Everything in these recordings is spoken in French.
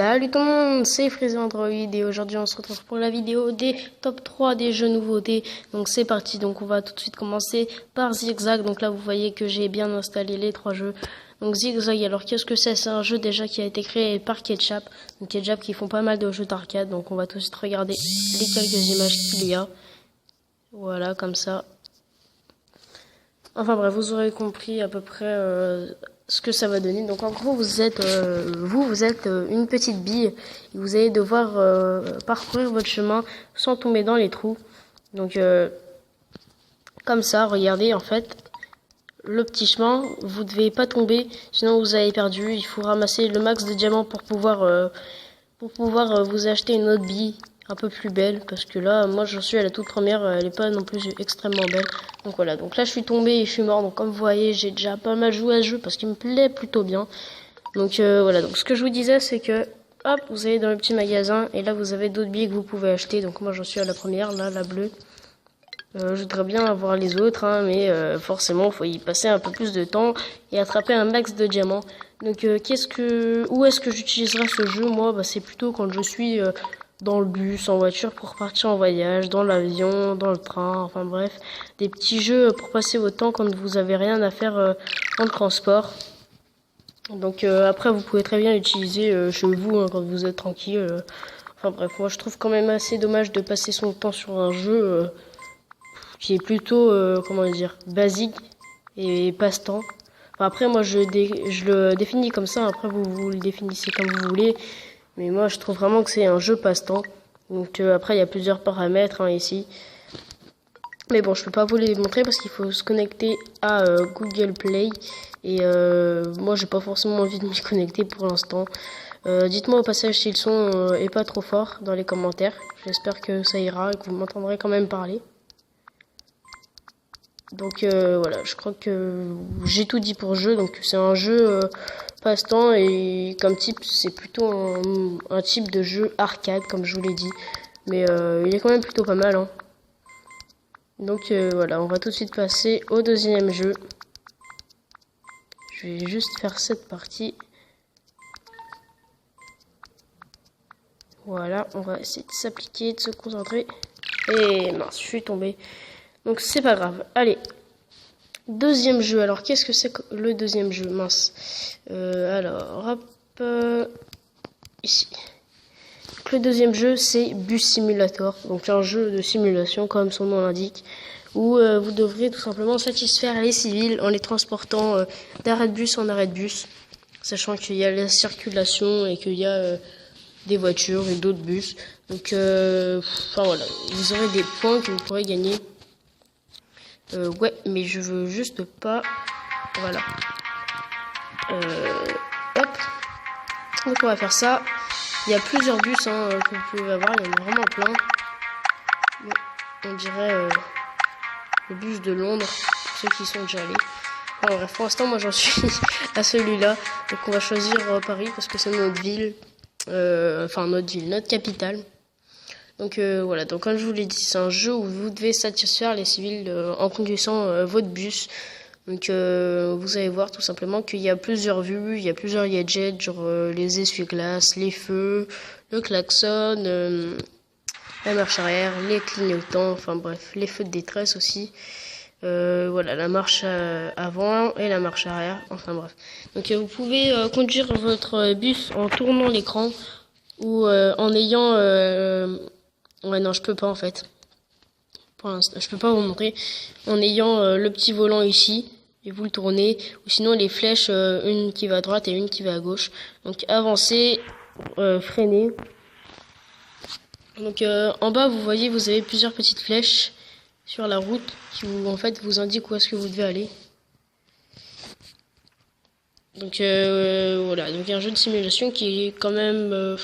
Salut tout le monde, c'est Freezy Android et aujourd'hui on se retrouve pour la vidéo des top 3 des jeux nouveautés. Donc c'est parti, donc on va tout de suite commencer par Zigzag. Donc là vous voyez que j'ai bien installé les 3 jeux. Donc Zigzag, alors qu'est-ce que c'est? C'est un jeu déjà qui a été créé par Ketchup. Donc Ketchup qui font pas mal de jeux d'arcade. Donc on va tout de suite regarder les quelques images qu'il y a. Voilà, comme ça. Enfin bref, vous aurez compris à peu près ce que ça va donner. Donc en gros, vous êtes une petite bille et vous allez devoir parcourir votre chemin sans tomber dans les trous. Donc comme ça, regardez, en fait, le petit chemin, vous devez pas tomber, sinon vous avez perdu. Il faut ramasser le max de diamants pour pouvoir vous acheter une autre bille un peu plus belle, parce que là moi je suis à la toute première, elle est pas non plus extrêmement belle. Donc voilà, donc là je suis tombé et je suis mort. Donc comme vous voyez, j'ai déjà pas mal joué à ce jeu parce qu'il me plaît plutôt bien. Donc voilà, donc ce que je vous disais, c'est que hop, vous allez dans le petit magasin et là vous avez d'autres billes que vous pouvez acheter. Donc moi j'en suis à la première, là, la bleue. Je voudrais bien avoir les autres, hein, mais forcément il faut y passer un peu plus de temps et attraper un max de diamants. Donc où est-ce que j'utiliserai ce jeu? Moi, bah, c'est plutôt quand je suis dans le bus, en voiture pour partir en voyage, dans l'avion, dans le train, enfin bref, des petits jeux pour passer votre temps quand vous avez rien à faire en transport. Donc après vous pouvez très bien l'utiliser chez vous, hein, quand vous êtes tranquille. Enfin bref, moi je trouve quand même assez dommage de passer son temps sur un jeu qui est plutôt, comment dire, basique et passe-temps. Enfin, après, moi, je le définis comme ça. Après, vous le définissez comme vous voulez. Mais moi, je trouve vraiment que c'est un jeu passe-temps. Donc, après, il y a plusieurs paramètres, hein, ici. Mais bon, je peux pas vous les montrer parce qu'il faut se connecter à Google Play. Et moi, j'ai pas forcément envie de m'y connecter pour l'instant. Dites-moi au passage si le son est pas trop fort dans les commentaires. J'espère que ça ira et que vous m'entendrez quand même parler. Donc voilà, je crois que j'ai tout dit pour le jeu. Donc c'est un jeu passe-temps et comme type, c'est plutôt un type de jeu arcade, comme je vous l'ai dit. Mais il est quand même plutôt pas mal, hein. Donc voilà, on va tout de suite passer au deuxième jeu. Je vais juste faire cette partie. Voilà, on va essayer de s'appliquer, de se concentrer. Et mince, je suis tombé. Donc c'est pas grave. Allez. Deuxième jeu. Alors qu'est-ce que c'est que le deuxième jeu? Mince. Alors, hop. Ici. Donc, le deuxième jeu, c'est Bus Simulator. Donc un jeu de simulation, comme son nom l'indique, où vous devrez tout simplement satisfaire les civils en les transportant d'arrêt de bus en arrêt de bus. Sachant qu'il y a la circulation et qu'il y a des voitures et d'autres bus. Donc, enfin voilà. Vous aurez des points que vous pourrez gagner. Ouais, mais je veux juste pas. Voilà. Hop. Donc on va faire ça. Il y a plusieurs bus, hein, que vous pouvez avoir. Il y en a vraiment plein. Bon, on dirait le bus de Londres, pour ceux qui sont déjà allés. Enfin, bref, pour l'instant, moi j'en suis à celui-là. Donc on va choisir Paris parce que c'est notre ville. Enfin, notre capitale. Donc voilà, donc comme je vous l'ai dit, c'est un jeu où vous devez satisfaire les civils en conduisant votre bus. Donc vous allez voir tout simplement qu'il y a plusieurs vues, il y a plusieurs gadgets, genre les essuie-glaces, les feux, le klaxon, la marche arrière, les clignotants, enfin bref, les feux de détresse aussi. Voilà, la marche avant et la marche arrière, enfin bref. Donc vous pouvez conduire votre bus en tournant l'écran ou en ayant... Ouais, non, je peux pas en fait. Pour l'instant, je peux pas vous montrer. En ayant le petit volant ici, et vous le tournez. Ou sinon les flèches, une qui va à droite et une qui va à gauche. Donc avancer, freiner. Donc en bas, vous voyez, vous avez plusieurs petites flèches sur la route qui vous, en fait, vous indiquent où est-ce que vous devez aller. Donc voilà, donc il y a un jeu de simulation qui est quand même...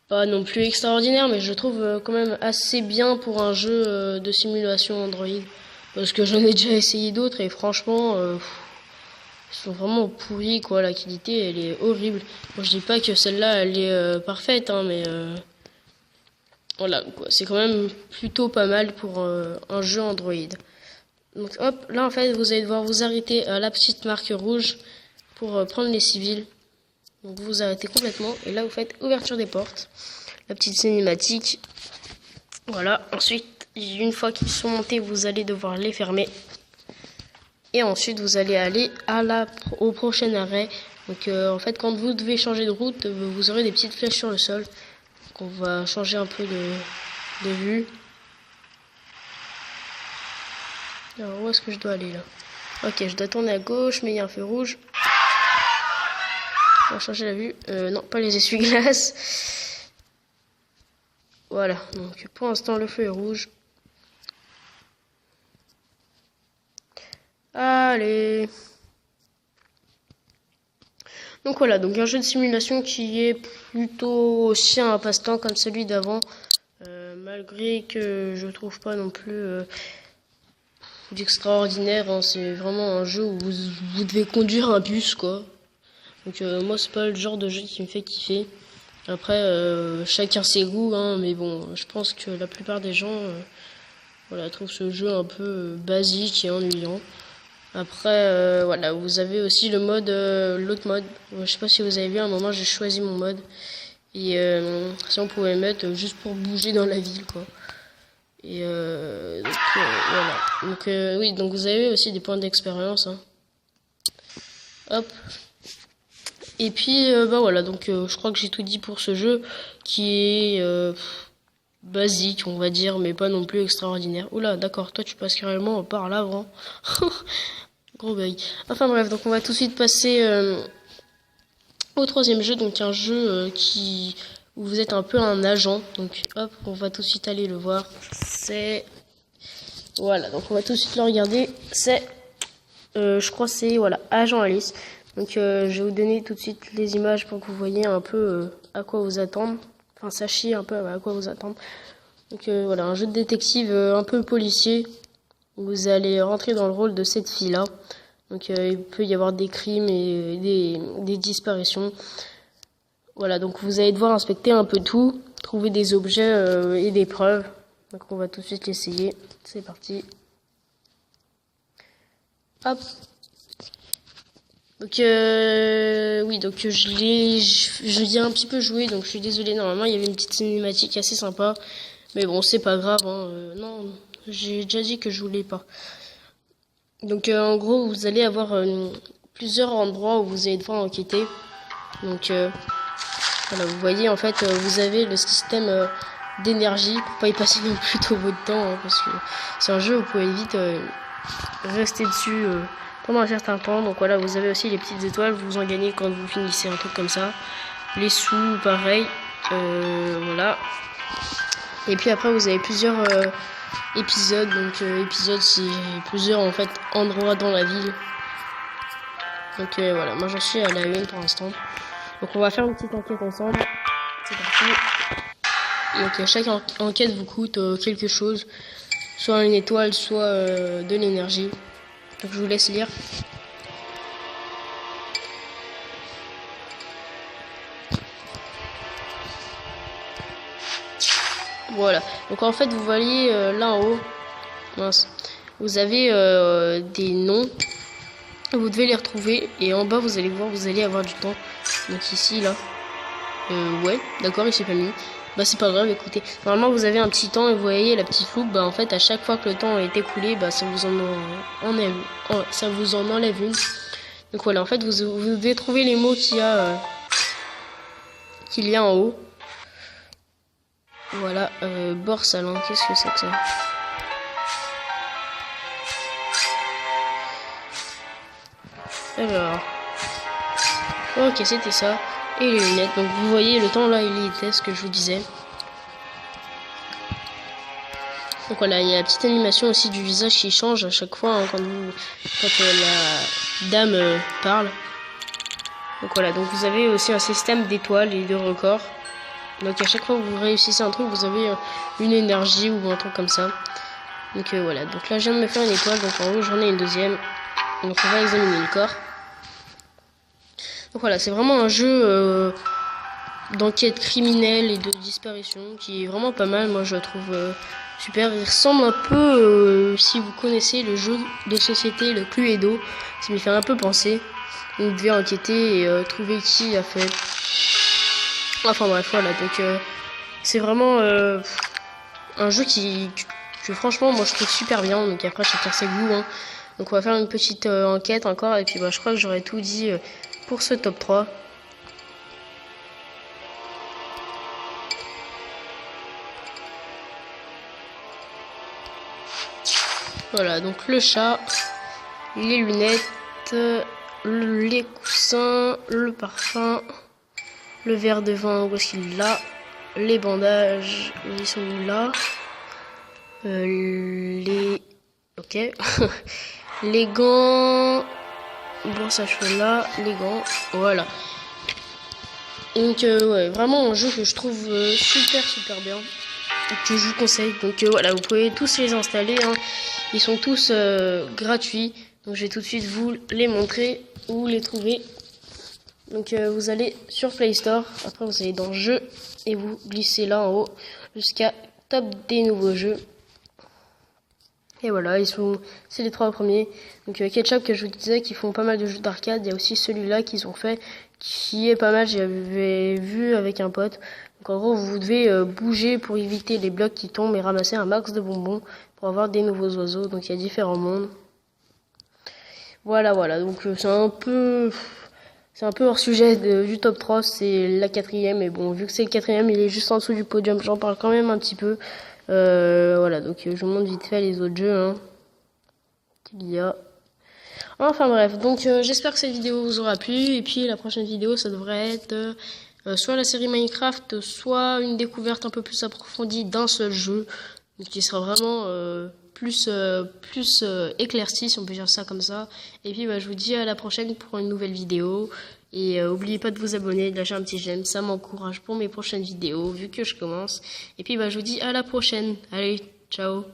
pas non plus extraordinaire, mais je trouve quand même assez bien pour un jeu de simulation Android. Parce que j'en ai déjà essayé d'autres et franchement, ils sont vraiment pourris, quoi. La qualité, elle est horrible. Bon, je dis pas que celle-là, elle est parfaite, hein, mais voilà, quoi. C'est quand même plutôt pas mal pour un jeu Android. Donc hop, là en fait, vous allez devoir vous arrêter à la petite marque rouge pour prendre les civils. Donc vous vous arrêtez complètement et là vous faites ouverture des portes, la petite cinématique. Voilà, ensuite une fois qu'ils sont montés, vous allez devoir les fermer. Et ensuite vous allez aller au prochain arrêt. Donc en fait quand vous devez changer de route, vous aurez des petites flèches sur le sol. Donc on va changer un peu de vue. Alors où est-ce que je dois aller là? Ok, je dois tourner à gauche, mais il y a un feu rouge. On va changer la vue. Non, pas les essuie-glaces. Voilà, donc pour l'instant le feu est rouge. Allez. Donc voilà, donc un jeu de simulation qui est plutôt aussi un passe-temps comme celui d'avant. Malgré que je trouve pas non plus d'extraordinaire, hein, c'est vraiment un jeu où vous devez conduire un bus quoi. Donc moi c'est pas le genre de jeu qui me fait kiffer. Après chacun ses goûts, hein, mais bon je pense que la plupart des gens voilà, trouvent ce jeu un peu basique et ennuyant. Après voilà, vous avez aussi le mode, l'autre mode. Je sais pas si vous avez vu, à un moment j'ai choisi mon mode. Et si on pouvait mettre juste pour bouger dans la ville quoi. Et donc voilà. Donc oui, donc vous avez aussi des points d'expérience. Hein. Hop. Et puis bah voilà, donc je crois que j'ai tout dit pour ce jeu qui est basique, on va dire, mais pas non plus extraordinaire. Oula, d'accord, toi tu passes carrément par là avant. Gros bug. Enfin bref, donc on va tout de suite passer au troisième jeu, donc un jeu où vous êtes un peu un agent. Donc hop, on va tout de suite aller le voir. C'est... Voilà, donc on va tout de suite le regarder. C'est... je crois que c'est, voilà, Agent Alice. Donc je vais vous donner tout de suite les images pour que vous voyez un peu à quoi vous attendre. Enfin, sachiez un peu à quoi vous attendre. Donc voilà, un jeu de détective un peu policier. Vous allez rentrer dans le rôle de cette fille-là. Donc il peut y avoir des crimes et des disparitions. Voilà, donc vous allez devoir inspecter un peu tout, trouver des objets et des preuves. Donc on va tout de suite essayer. C'est parti. Hop. Donc oui, donc je l'ai un petit peu joué, donc je suis désolée. Normalement il y avait une petite cinématique assez sympa, mais bon c'est pas grave. Hein. Non, j'ai déjà dit que je voulais pas. Donc en gros vous allez avoir plusieurs endroits où vous allez devoir enquêter. Donc voilà, vous voyez en fait vous avez le système d'énergie pour pas y passer non plus trop de temps, hein, parce que c'est un jeu où vous pouvez vite rester dessus pendant un certain temps. Donc voilà, vous avez aussi les petites étoiles, vous en gagnez quand vous finissez un truc comme ça. Les sous, pareil. Voilà. Et puis après, vous avez plusieurs épisodes. Donc épisodes, c'est plusieurs en fait endroits dans la ville. Donc voilà, moi j'en suis à la 1 pour l'instant. Donc on va faire une petite enquête ensemble. C'est parti. Donc chaque enquête vous coûte quelque chose. Soit une étoile, soit de l'énergie. Donc je vous laisse lire. Voilà. Donc en fait vous voyez là en haut, mince, vous avez des noms. Vous devez les retrouver et en bas vous allez voir, vous allez avoir du temps. Donc ici là, ouais, d'accord, il s'est pas mis. Bah c'est pas grave, écoutez. Normalement vous avez un petit temps et vous voyez la petite loupe. Bah en fait à chaque fois que le temps est écoulé, bah ça vous en enlève une. Donc voilà, en fait vous devez trouver les mots qu'il y a en haut. Voilà, Borsalin, qu'est-ce que c'est que ça? Alors, ok, c'était ça. Et les lunettes. Donc vous voyez le temps là, il était ce que je vous disais. Donc voilà, il y a la petite animation aussi du visage qui change à chaque fois hein, quand la dame parle. Donc voilà, donc vous avez aussi un système d'étoiles et de records. Donc à chaque fois que vous réussissez un truc, vous avez une énergie ou un truc comme ça. Donc voilà, donc là je viens de me faire une étoile, donc en haut j'en ai une deuxième. Donc on va examiner le corps. Donc voilà, c'est vraiment un jeu d'enquête criminelle et de disparition qui est vraiment pas mal, moi je le trouve super. Il ressemble un peu, si vous connaissez le jeu de société le Cluedo, ça m'y fait un peu penser. Vous devez enquêter et trouver qui a fait. Enfin bref, voilà. Donc c'est vraiment un jeu que franchement moi je trouve super bien. Donc après chacun ses goûts, hein. Donc on va faire une petite enquête encore. Et puis je crois que j'aurais tout dit pour ce top 3. Voilà, donc le chat, les lunettes, les coussins, le parfum, le verre de vin, où est-ce qu'il est là, les bandages, ils sont où là, ok, les gants, brosse à cheveux là, les gants, voilà. Donc ouais, vraiment un jeu que je trouve super bien, que je vous conseille. Donc voilà, vous pouvez tous les installer, hein. Ils sont tous gratuits. Donc je vais tout de suite vous les montrer où les trouver. Donc vous allez sur Play Store, après vous allez dans jeux et vous glissez là en haut jusqu'à top des nouveaux jeux. Et voilà, c'est les 3 premiers. Donc Ketchup, que je vous disais, qui font pas mal de jeux d'arcade. Il y a aussi celui-là qu'ils ont fait, qui est pas mal. J'avais vu avec un pote. Donc en gros, vous devez bouger pour éviter les blocs qui tombent et ramasser un max de bonbons pour avoir des nouveaux oiseaux. Donc il y a différents mondes. Voilà. Donc c'est un peu hors sujet du top 3. C'est la 4e. Mais bon, vu que c'est le 4e, il est juste en dessous du podium. J'en parle quand même un petit peu. Voilà, donc je vous montre vite fait les autres jeux, hein, qu'il y a. Enfin bref, donc j'espère que cette vidéo vous aura plu. Et puis la prochaine vidéo, ça devrait être soit la série Minecraft, soit une découverte un peu plus approfondie d'un seul jeu, qui sera vraiment plus éclairci, si on peut dire ça comme ça. Et puis je vous dis à la prochaine pour une nouvelle vidéo. Et n'oubliez pas de vous abonner, de lâcher un petit j'aime, ça m'encourage pour mes prochaines vidéos, vu que je commence. Et puis je vous dis à la prochaine. Allez, ciao.